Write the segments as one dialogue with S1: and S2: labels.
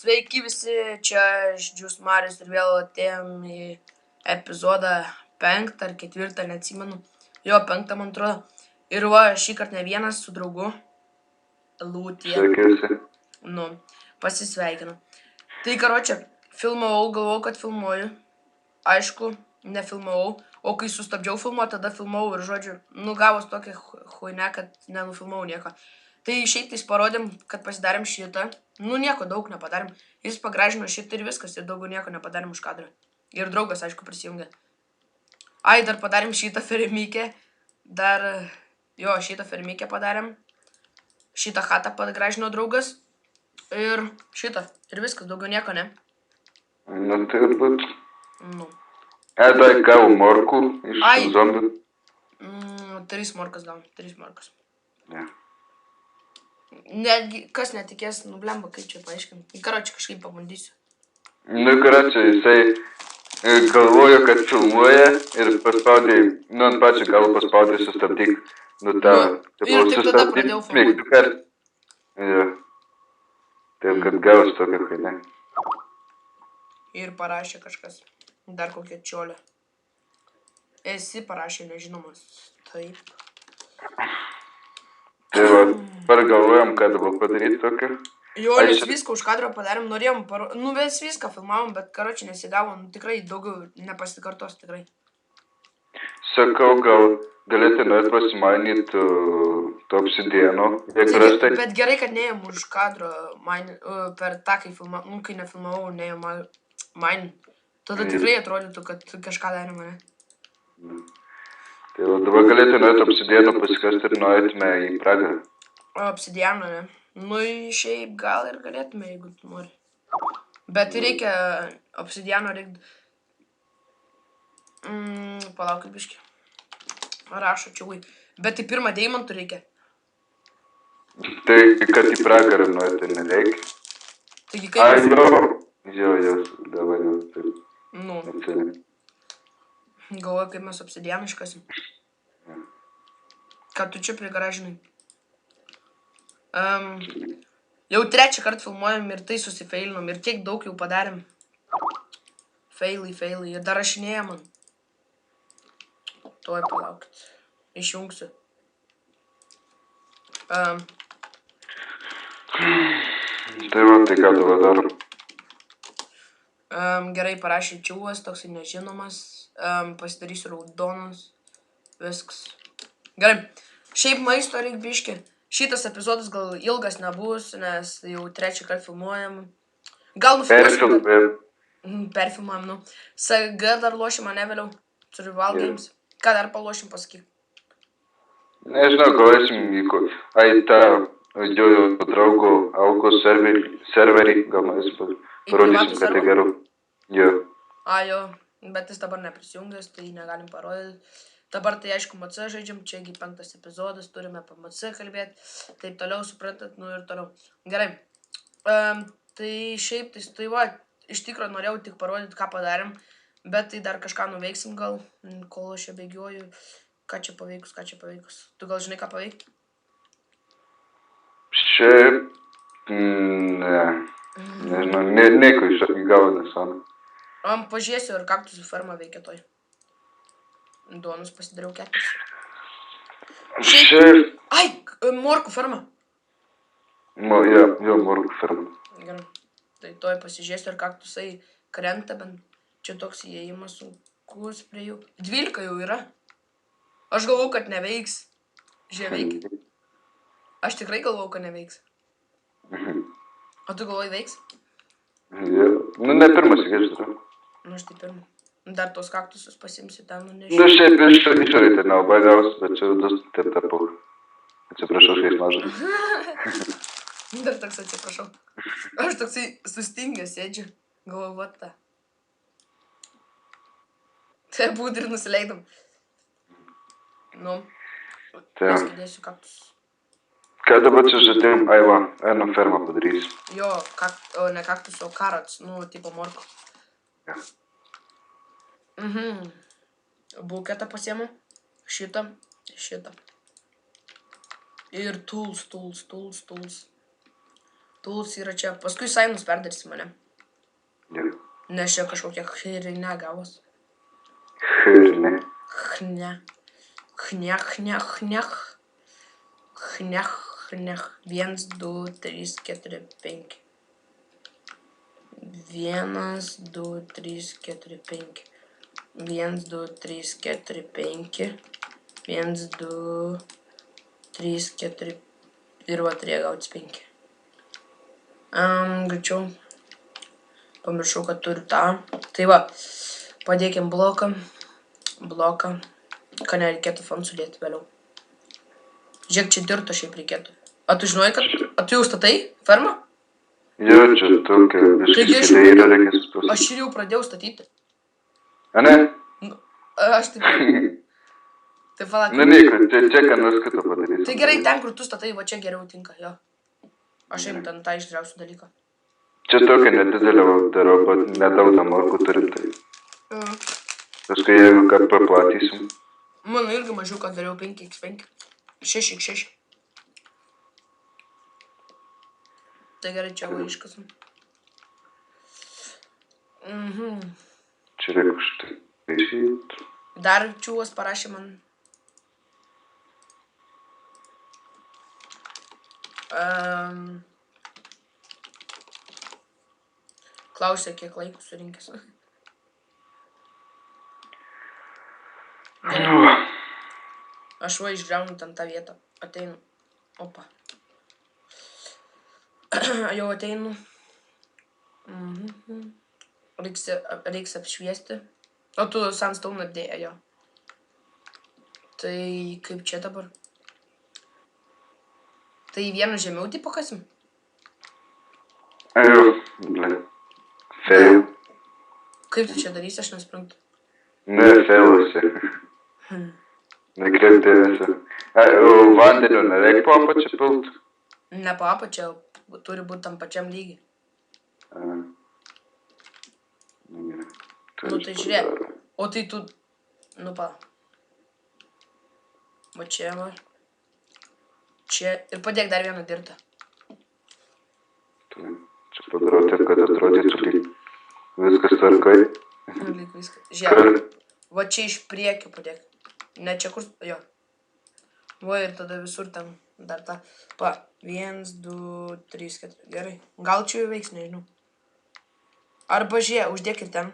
S1: Sveiki visi, čia aš Džius Marius ir vėl atėjom į epizodą 5 ar 4, neatsimenu. Jo, 5 man atrodo. Ir va, šį kartą ne vienas su draugu. Lūtė.
S2: Sveiki visi.
S1: Nu, pasisveikinu. Tai karočią, filmavau, galvojau, kad filmuoju. Aišku, nefilmavau. O kai sustabdžiau filmuoti, tada filmavau ir žodžiu, gavos tokia chuйня, kad nenufilmavau nieko. Tai šiaip tais parodėm, kad pasidarėm šitą. Nieko daug nepadarėm. Jis pagražino šitą ir viskas, ir daugiau nieko nepadarėm už kadrą. Ir draugas, aišku, prisijungė. Ai, dar padarėm šitą fermikę. Šitą fermikę padarėm. Šitą chatą pagražino draugas. Ir šitą. Ir viskas, daugiau nieko, ne?
S2: Nu, turbūt.
S1: Nu.
S2: Dar gavau morkų iš zombių.
S1: 3 morkas gavom, 3 morkas.
S2: Ja.
S1: Netgi, kas netikės, blemba, kaip čia paaiškinti. Karočią, kažkaip pabandysiu.
S2: Karočią, jisai galvojo, kad filmuoja ir paspaudė, ant pačio galo paspaudė sustabdyk.
S1: Ir tik tada pradėjau filmuoti.
S2: Ja. Taip, kad gavos tokia chuйня.
S1: Ir parašė kažkas. Dar kokia čiolė. Esi parašė, nežinomas. Taip.
S2: Tai va, pargalvojom, ką dabar padaryti tokio.
S1: Jo, nes viską už kadro padarėm, norėjom mes viską filmavom, bet karočią nesigavo, tikrai daugiau nepasikartos, tikrai.
S2: Sakau, gal galėtų nuėti pasimainyti to obsidieno.
S1: Bet gerai, kad neėjom už kadro per tą, kai nefilmavau, neėjom mainint. Tada tikrai atrodytų, kad kažką darėm, ne?
S2: Tai va, dabar galėtų nuėti obsidieno pasikasti ir nuėtume į pragarą.
S1: Obsidiano, ne? Šiaip gal ir galėtume, jeigu tu nori. Bet reikia obsidiano, palaukit biškį. Rašo čia, bet tai pirmą deimantų reikia.
S2: Tai, kad į pragarą nuėti nereikia.
S1: Taigi kaip...
S2: Jo, davai jau.
S1: Nu. Galvoju, kaip mes obsidianą iškasim. Ką tu čia prigaražinai? Jau 3 kartą filmuojam ir tai susifeilinom. Ir tiek daug jau padarėm. Feilai. Ir dar rašinėja man. Tuoj palaukit. Išjungsiu.
S2: Tai va, tai ką dabar darom?
S1: Gerai, parašė čiūvas, toksai nežinomas. Pasidarysiu raudonas. Viskas. Gerai. Šiaip maisto reik biškį. Šitas epizodas gal ilgas nebus, nes jau 3 kartą filmuojam. Gal nufilmuosim. Perfilmuojam, SG dar lošim, ne vėliau. Survival Games. Ką dar palošim, pasakyk.
S2: Nežinau, galėsim į tą jo draugo Alko serverį, gal mes parodysim, kad tai geru. Jo.
S1: Jo, bet jis dabar neprisijungęs, tai negalim parodyti. Dabar tai aišku MC žaidžiam, čiagi 5 epizodas, turime apie MC kalbėti, taip toliau suprantat, ir toliau. Gerai, tai šiaip, tai va, iš tikro norėjau tik parodyti, ką padarėm, bet tai dar kažką nuveiksim gal, kol aš čia bėgiuoju, ką čia paveikus. Tu gal žinai, ką paveikti?
S2: Šiaip, ne, nežinau, nieko iš gal nesam.
S1: Pažiūrėsiu, ar kaktusų ferma veikia toj. Duonus pasidariau 4.
S2: Šiaip.
S1: Ai, morkų ferma.
S2: Jo, morkų ferma.
S1: Gerai. Tai toj pasižiūrėsiu, ar kaktusai krenta, bent čia toks įėjimas sunkus prie jų. 12 jau yra. Aš galvau, kad neveiks. Žiūrėk, veikia. Aš tikrai galvau, kad neveiks. O tu galvoj veiks?
S2: Jo. Ne pirmas, aš darau.
S1: Aš tai pirmas. Dar tos kaktusus pasimsiu ten,
S2: šiaip išorėj tai nelabai gaus, bet čia taip tapau. Atsiprašau, šiais mažas.
S1: Dar toks atsiprašau. Aš toksai sustingęs sėdžiu. Galvoju, va ta. Tai būd ir nusileidom. Paskidėsiu kaktusus.
S2: Ką dabar čia žadėjom? Ai va, einu fermą padarysiu.
S1: Jo, ne kaktus, o karats, tipo morko.
S2: Ja.
S1: Buketą pasiemu. Šitą. Ir tools. Tools yra čia. Paskui Sainus perdarysi mane.
S2: Gerai.
S1: Nes čia kažkokia chirine gavos.
S2: Chirne.
S1: Chne. Chne, chne, chnech. Chnech, chnech. 1, 2, 3, 4, 5. 1, 2, 3, 4, 5. 1, 2, 3, 4, 5. 1, 2, 3, 4. Ir va, turėjo gautis 5. Greičiau. Pamiršau, kad turiu tą. Tai va, padėkim bloką. Bloką. Ką nereikėtų fon sudėti vėliau. Žiūrėk, čia dirto šiaip reikėtų. A tu žinojai, kad... A tu jau statai fermą?
S2: Jo, čia tokia
S1: Taigi aš
S2: biškai yra registros.
S1: Aš ir jau pradėjau statyti.
S2: A ne?
S1: Aš taip... Tai palauk.
S2: Nu nieko, čia ką nors kito padarysiu.
S1: Tai gerai, ten, kur tu statai, va čia geriau tinka, jo. Aš jums ten tą išdriausiu dalyką.
S2: Čia tokia nedidelė darau, bet nedaug tam morkų turim, tai paskui jeigu kad paplatysim.
S1: Mano irgi mažiau, kad dariau 5x5. 6x6. Tai gerai, čia va iškasam.
S2: Čia reikia štai taisyti.
S1: Dar čiūvas parašė man. Klausė, kiek laiko surinkęs. Aš va išdžiaunu ten tą vietą. Ateinu. Opa. Jau ateinu. Reiks apšviesti. O tu sandstone apdėję jo. Tai kaip čia dabar? Tai vienu žemiau tai pakasim?
S2: Ajo, ble. Fail.
S1: Kaip tu čia darysi, aš nesprantu.
S2: Ne, failusi. Nekreip dėmesio. O vandenio nereik po apačią pilt?
S1: Ne po apačią, turi būti tam pačiam lygiai. Nu tai žiūrėk. O tai tu... Nu pa. Va čia va. Čia. Ir padėk dar vieną dirtą.
S2: Čia padarau taip, kad atrodytų lyg viskas tvarkai.
S1: Lyg viskas. Žiūrėk. Va čia iš priekio padėk. Ne čia kur... Jo. Va ir tada visur ten dar tą. Pa. 1, 2, 3, 4. Gerai. Gal čia jau veiks, nežinau. Arba žiūrėk, uždėk ir ten.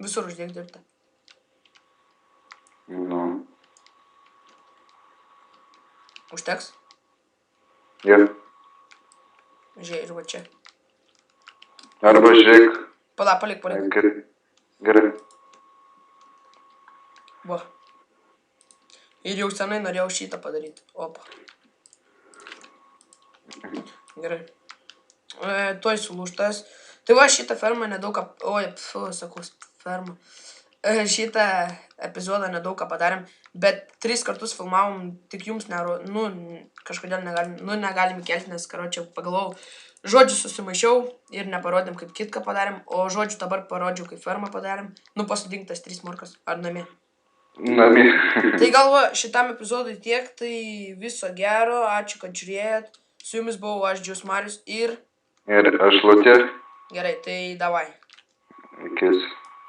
S1: Visur uždėk dirtą.
S2: Nu.
S1: Užteks?
S2: Jo.
S1: Žiūrėk ir va čia.
S2: Arba žiūrėk.
S1: Pala, palik.
S2: Gerai. Gerai.
S1: Va. Ir jau senai norėjau šitą padaryti. Opa. Gerai. Tuoj sulūžtas. Tai va šitą fermą nedaug ką... Oi, sakau, fermą. Šitą epizodą nedaug ką padarėm, bet 3 kartus filmavom, tik jums kažkodėl negalim įkelti, nes, karočią, pagalvojau, žodžiu susimaišiau ir neparodėm, kaip kitką padarėm, o žodžiu dabar parodžiau, kaip fermą padarėm. Pasodink tas 3 morkas, ar namie?
S2: Namie.
S1: Tai galva, šitam epizodui tiek, tai viso gero, ačiū, kad žiūrėjot. Su jumis buvau aš, Džius Marius ir...
S2: Ir aš Lutė.
S1: Gerai, tai davai.
S2: Ikis.